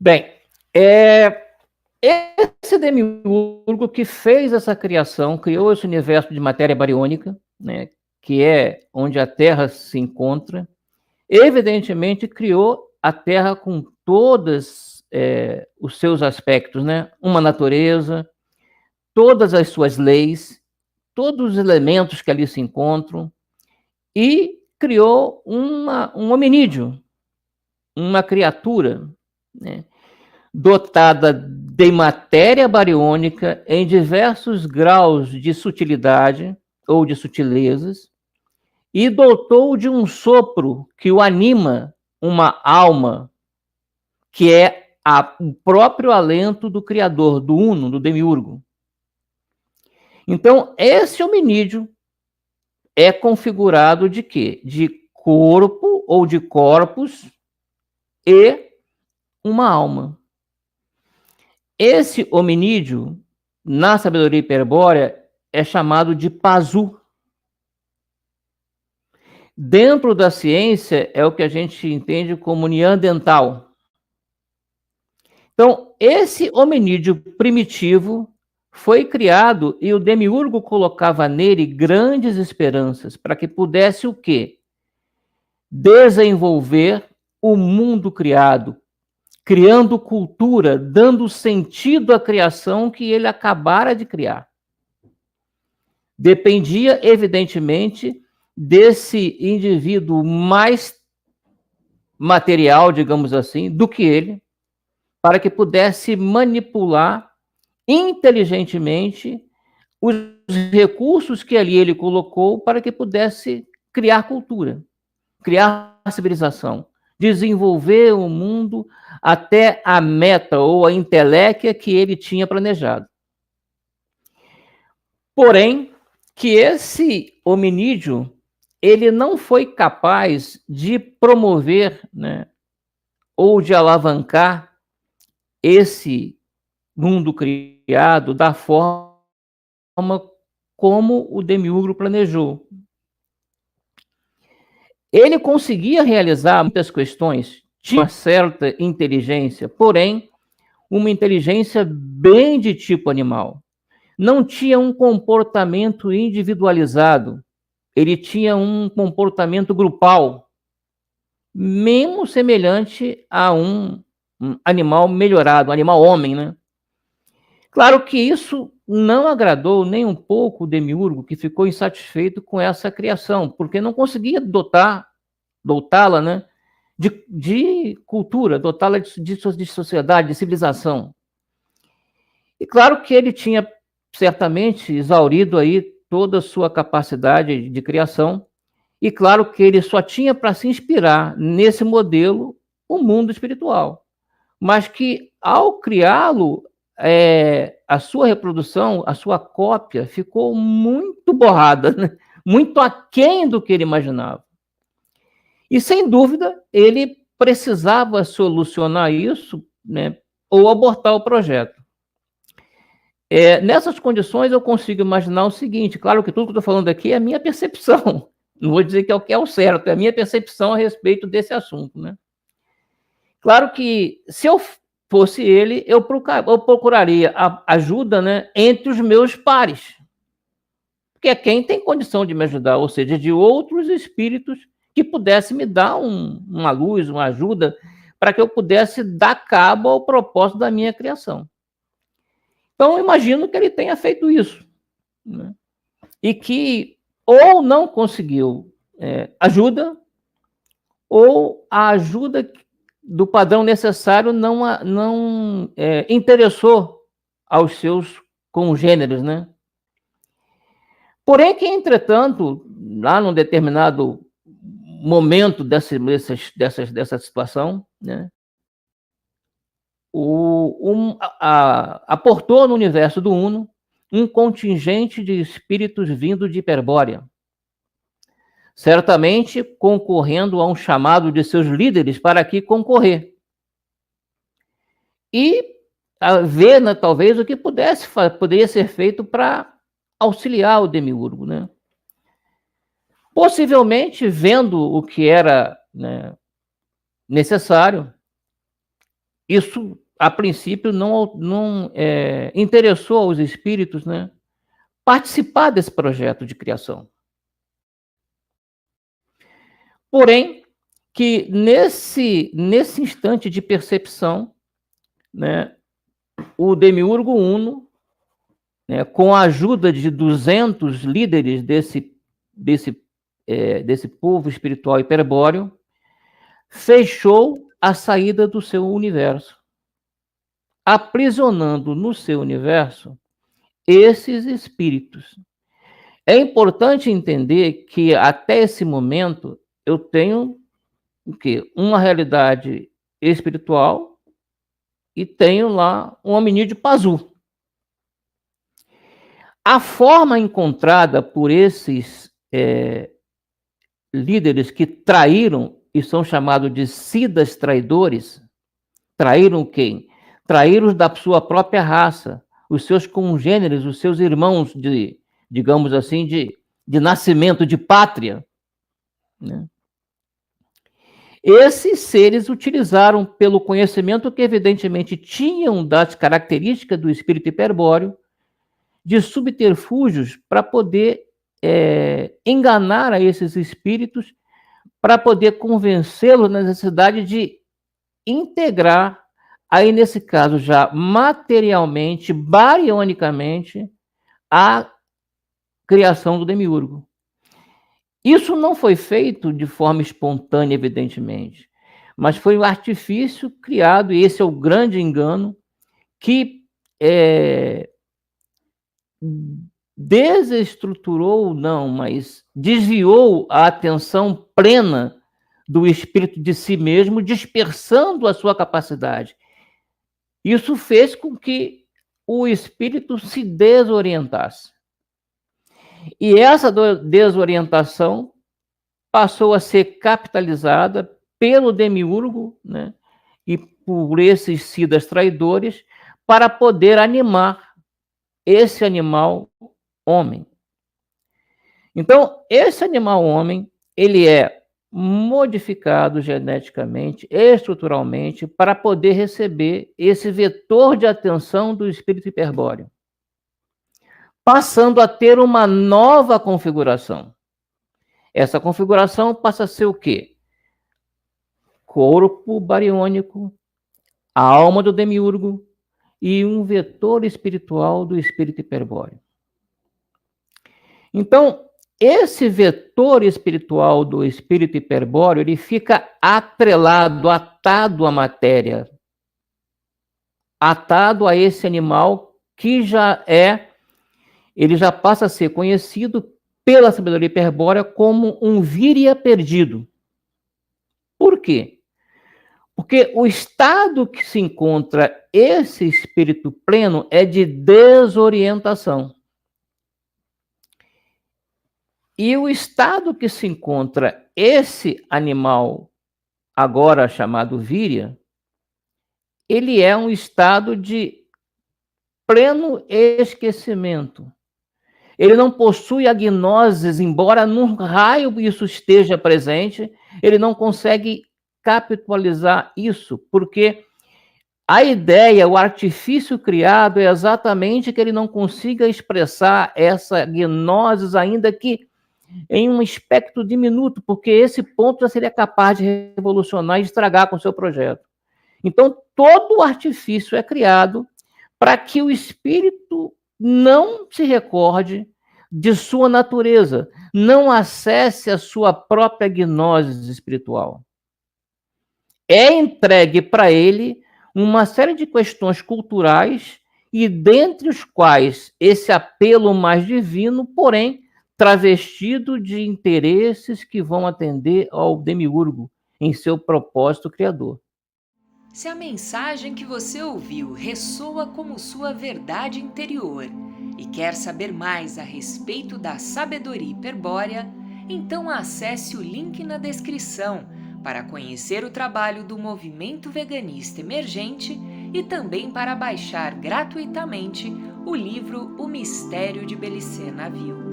Bem, esse demiurgo que fez essa criação, criou esse universo de matéria bariônica, né, que é onde a Terra se encontra, evidentemente criou a Terra com todos os seus aspectos, né? Uma natureza, todas as suas leis, todos os elementos que ali se encontram, e criou um hominídeo, uma criatura, né, dotada de matéria bariônica em diversos graus de sutilidade ou de sutilezas, e dotou de um sopro que o anima, uma alma, que é o próprio alento do Criador, do Uno, do Demiurgo. Então, esse hominídeo é configurado de quê? De corpo ou de corpos e uma alma. Esse hominídeo, na sabedoria hiperbórea, é chamado de Pazu. Dentro da ciência, é o que a gente entende como neandertal. Então, esse hominídeo primitivo foi criado e o demiurgo colocava nele grandes esperanças para que pudesse o quê? Desenvolver o mundo criado, criando cultura, dando sentido à criação que ele acabara de criar. Dependia, evidentemente, desse indivíduo mais material, digamos assim, do que ele, para que pudesse manipular inteligentemente os recursos que ali ele colocou para que pudesse criar cultura, criar civilização, desenvolver o mundo até a meta ou a inteléquia que ele tinha planejado. Porém, que esse hominídeo ele não foi capaz de promover, né, ou de alavancar esse mundo criado da forma como o demiurgo planejou. Ele conseguia realizar muitas questões, tinha uma certa inteligência, porém, uma inteligência bem de tipo animal. Não tinha um comportamento individualizado, ele tinha um comportamento grupal, mesmo semelhante a um animal melhorado, um animal homem, né? Claro que isso não agradou nem um pouco o demiurgo, que ficou insatisfeito com essa criação, porque não conseguia dotá-la, né, de cultura, dotá-la de sociedade, de civilização. E claro que ele tinha certamente exaurido aí toda a sua capacidade de criação, e claro que ele só tinha para se inspirar nesse modelo o mundo espiritual, mas que ao criá-lo, a sua reprodução, a sua cópia ficou muito borrada, né? Muito aquém do que ele imaginava. E, sem dúvida, ele precisava solucionar isso, né, ou abortar o projeto. Nessas condições, eu consigo imaginar o seguinte, claro que tudo que eu estou falando aqui é a minha percepção, não vou dizer que é o certo, é a minha percepção a respeito desse assunto, né? Claro que, se eu fosse ele, eu procuraria ajuda, né, entre os meus pares, que é quem tem condição de me ajudar, ou seja, de outros espíritos que pudessem me dar uma luz, uma ajuda, para que eu pudesse dar cabo ao propósito da minha criação. Então, eu imagino que ele tenha feito isso, né? E que ou não conseguiu ajuda, ou a ajuda do padrão necessário não interessou aos seus congêneres, né? Porém que, entretanto, lá num determinado momento dessa situação, né, aportou no universo do Uno um contingente de espíritos vindo de Hiperbórea, certamente concorrendo a um chamado de seus líderes para aqui concorrer. E ver, né, talvez, o que poderia ser feito para auxiliar o demiurgo, né? Possivelmente, vendo o que era, né, necessário, Isso, a princípio, não interessou aos espíritos, né, participar desse projeto de criação. Porém, que nesse instante de percepção, né, o Demiurgo Uno, né, com a ajuda de 200 líderes desse povo espiritual hiperbóreo, fechou a saída do seu universo, aprisionando no seu universo esses espíritos. É importante entender que até esse momento eu tenho o quê? Uma realidade espiritual e tenho lá um hominídeo Pazu. A forma encontrada por esses líderes que traíram e são chamados de sidas traidores, traíram quem? Traíram da sua própria raça, os seus congêneres, os seus irmãos de, digamos assim, de nascimento, de pátria, né? Esses seres utilizaram, pelo conhecimento que evidentemente tinham das características do espírito hiperbóreo, de subterfúgios para poder enganar a esses espíritos, para poder convencê-los na necessidade de integrar, aí nesse caso já materialmente, barionicamente, a criação do Demiurgo. Isso não foi feito de forma espontânea, evidentemente, mas foi um artifício criado, e esse é o grande engano, que desestruturou, não, mas desviou a atenção plena do espírito de si mesmo, dispersando a sua capacidade. Isso fez com que o espírito se desorientasse. E essa desorientação passou a ser capitalizada pelo Demiurgo, né, e por esses sidas traidores, para poder animar esse animal homem. Então, esse animal homem, ele é modificado geneticamente, estruturalmente, para poder receber esse vetor de atenção do espírito hiperbóreo, passando a ter uma nova configuração. Essa configuração passa a ser o quê? Corpo bariônico, a alma do Demiurgo e um vetor espiritual do espírito hiperbóreo. Então, esse vetor espiritual do espírito hiperbóreo, ele fica atrelado, atado à matéria, atado a esse animal que ele já passa a ser conhecido pela sabedoria hiperbórea como um víria perdido. Por quê? Porque o estado que se encontra esse espírito pleno é de desorientação. E o estado que se encontra esse animal, agora chamado víria, ele é um estado de pleno esquecimento. Ele não possui a gnose, embora num raio isso esteja presente, ele não consegue capitalizar isso, porque a ideia, o artifício criado é exatamente que ele não consiga expressar essa gnose, ainda que em um espectro diminuto, porque esse ponto já seria capaz de revolucionar e estragar com o seu projeto. Então, todo o artifício é criado para que o espírito não se recorde de sua natureza, não acesse a sua própria gnose espiritual. É entregue para ele uma série de questões culturais, e dentre os quais esse apelo mais divino, porém, travestido de interesses que vão atender ao Demiurgo em seu propósito criador. Se a mensagem que você ouviu ressoa como sua verdade interior e quer saber mais a respeito da sabedoria hiperbórea, então acesse o link na descrição para conhecer o trabalho do movimento veganista emergente e também para baixar gratuitamente o livro O Mistério de Belicena Viu.